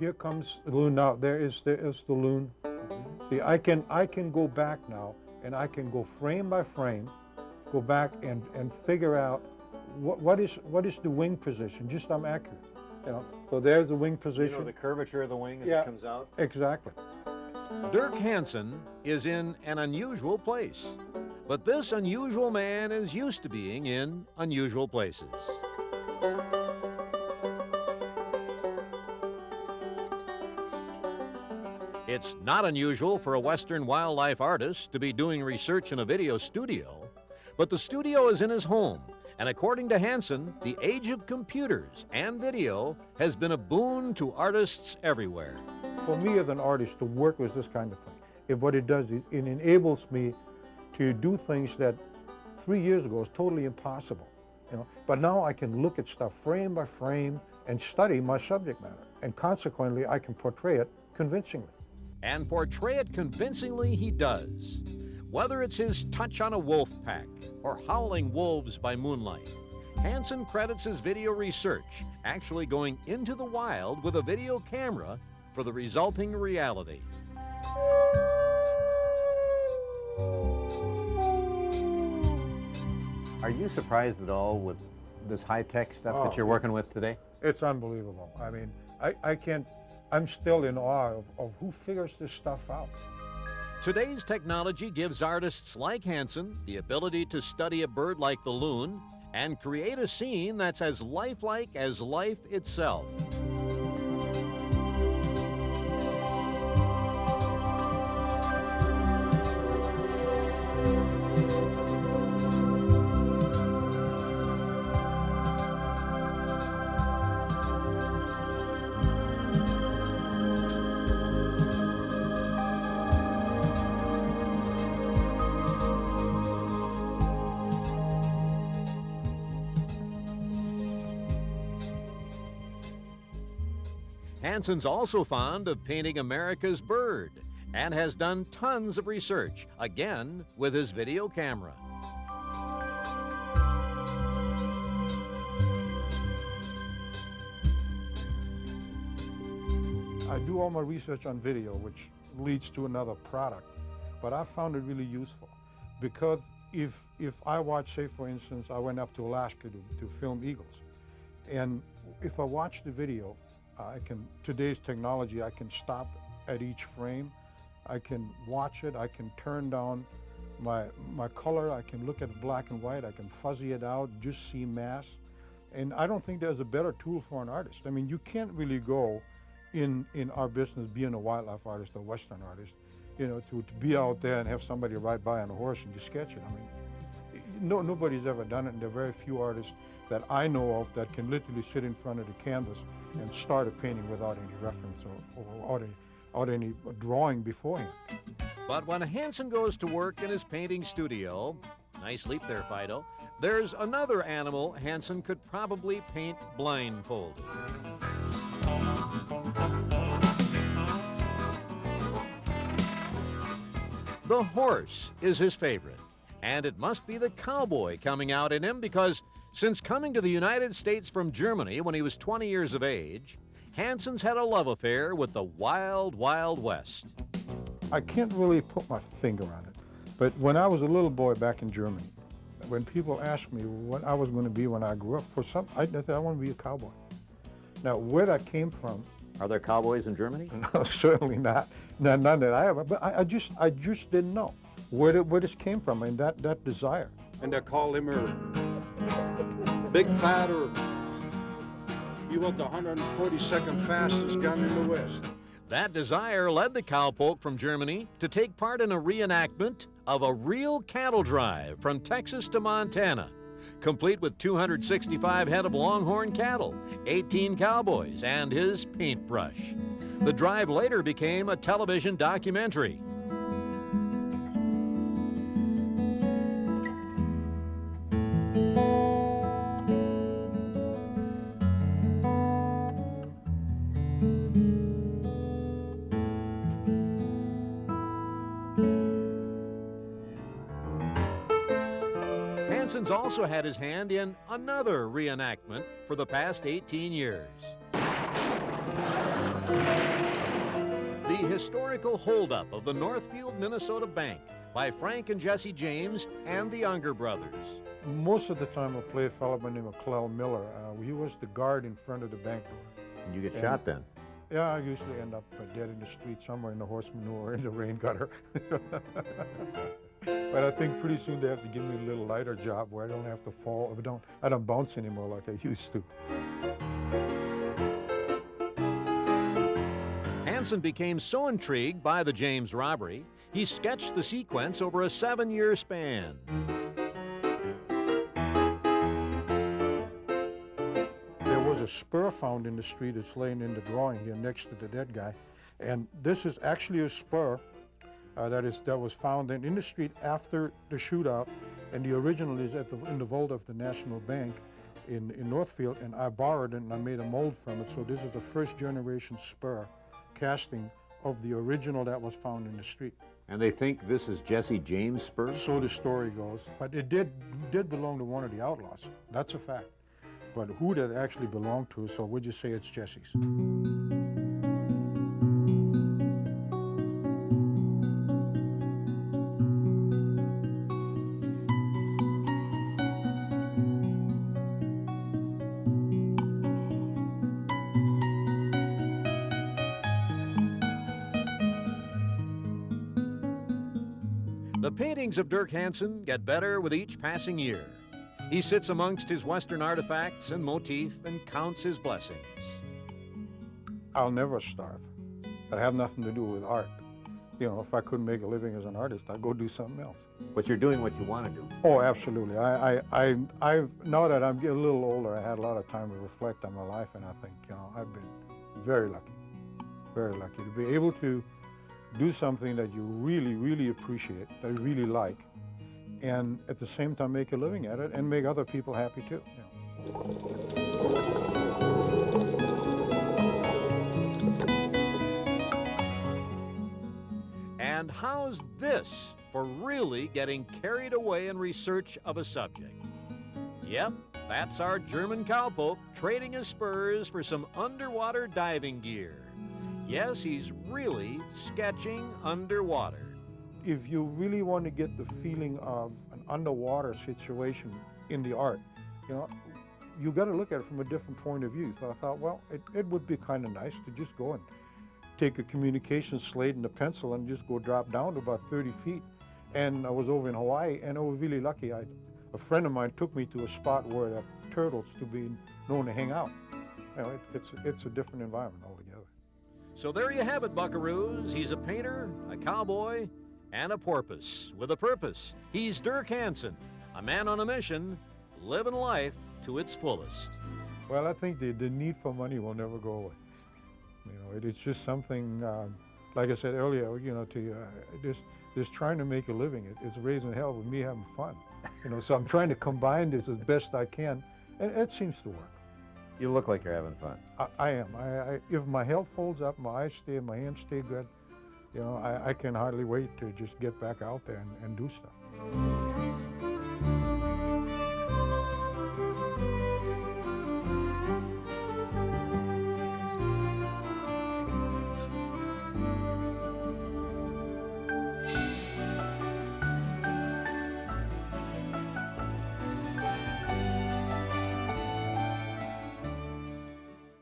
here comes the loon now. There is the loon. See, I can go back now, and I can go frame by frame, go back and figure out what is the wing position. Just I'm accurate. You know, so there's the wing position. You know, the curvature of the wing as Yeah, it comes out? Exactly. Derk Hansen is in an unusual place, but this unusual man is used to being in unusual places. It's not unusual for a Western wildlife artist to be doing research in a video studio, but the studio is in his home. And according to Hansen, the age of computers and video has been a boon to artists everywhere. For me as an artist, to work with this kind of thing, what it does is it enables me to do things that 3 years ago was totally impossible. You know? But now I can look at stuff frame by frame and study my subject matter. And consequently, I can portray it convincingly. And portray it convincingly he does. Whether it's his touch on a wolf pack or howling wolves by moonlight, Hansen credits his video research actually going into the wild with a video camera for the resulting reality. Are you surprised at all with this high-tech stuff that you're working with today? It's unbelievable. I mean, I'm still in awe of who figures this stuff out. Today's technology gives artists like Hansen the ability to study a bird like the loon and create a scene that's as lifelike as life itself. Hansen's also fond of painting America's bird and has done tons of research, again with his video camera. I do all my research on video, which leads to another product, but I found it really useful because if I watch, say for instance, I went up to Alaska to film eagles, and if I watch the video, today's technology, I can stop at each frame, I can watch it, I can turn down my color, I can look at black and white, I can fuzzy it out, just see mass. And I don't think there's a better tool for an artist. I mean, you can't really go in our business being a wildlife artist or Western artist, you know, to be out there and have somebody ride by on a horse and you sketch it. I mean, nobody's ever done it, and there are very few artists that I know of that can literally sit in front of the canvas and start a painting without any reference or without any drawing beforehand. But when Hansen goes to work in his painting studio, nice leap there, Fido, there's another animal Hansen could probably paint blindfolded. The horse is his favorite, and it must be the cowboy coming out in him because since coming to the United States from Germany when he was 20 years of age, Hansen's had a love affair with the wild, wild West. I can't really put my finger on it, but when I was a little boy back in Germany, when people asked me what I was going to be when I grew up, I said I want to be a cowboy. Now, where that came from... Are there cowboys in Germany? No, certainly not. None that I ever, but I just didn't know where this came from, and that desire. And they call him a big fat, or he was the 142nd fastest gun in the West. That desire led the cowpoke from Germany to take part in a reenactment of a real cattle drive from Texas to Montana, complete with 265 head of longhorn cattle, 18 cowboys, and his paintbrush. The drive later became a television documentary. Hansen's also had his hand in another reenactment for the past 18 years. The historical holdup of the Northfield, Minnesota Bank by Frank and Jesse James and the Unger brothers. Most of the time I play a fellow by the name of Clell Miller. He was the guard in front of the bank door. And you get shot then? Yeah, I usually end up dead in the street somewhere in the horse manure or in the rain gutter. But I think pretty soon they have to give me a little lighter job where I don't have to fall. I don't bounce anymore like I used to. Hansen became so intrigued by the James robbery, he sketched the sequence over a 7-year span. There was a spur found in the street. It's laying in the drawing here next to the dead guy. And this is actually a spur that was found in the street after the shootout. And the original is in the vault of the National Bank in Northfield. And I borrowed it and I made a mold from it. So this is the first generation spur casting of the original that was found in the street. And they think this is Jesse James' spur? So the story goes. But it did belong to one of the outlaws. That's a fact. But who that actually belonged to, so we'll just say it's Jesse's. The paintings of Derk Hansen get better with each passing year. He sits amongst his Western artifacts and motif and counts his blessings. I'll never starve. That have nothing to do with art. You know, if I couldn't make a living as an artist, I'd go do something else. But you're doing what you want to do. Oh, absolutely. I've now that I'm getting a little older, I had a lot of time to reflect on my life, and I think, you know, I've been very lucky to be able to do something that you really, really appreciate, that you really like, and at the same time make a living at it and make other people happy too. You know. And how's this for really getting carried away in research of a subject? Yep, that's our German cowpoke trading his spurs for some underwater diving gear. Yes, he's really sketching underwater. If you really want to get the feeling of an underwater situation in the art, you know, you got to look at it from a different point of view. So I thought, well, it would be kind of nice to just go and take a communication slate and a pencil and just go drop down to about 30 feet. And I was over in Hawaii, and I was really lucky. A friend of mine took me to a spot where the turtles to be known to hang out. You know, it's a different environment altogether. So there you have it, buckaroos. He's a painter, a cowboy, and a porpoise with a purpose. He's Derk Hansen, a man on a mission, living life to its fullest. Well, I think the need for money will never go away. You know, it's just something, like I said earlier, you know, just trying to make a living. It's raising hell with me having fun. You know, so I'm trying to combine this as best I can, and it seems to work. You look like you're having fun. I am. If my health holds up, my eyes stay, my hands stay good, you know, I can hardly wait to just get back out there and do stuff.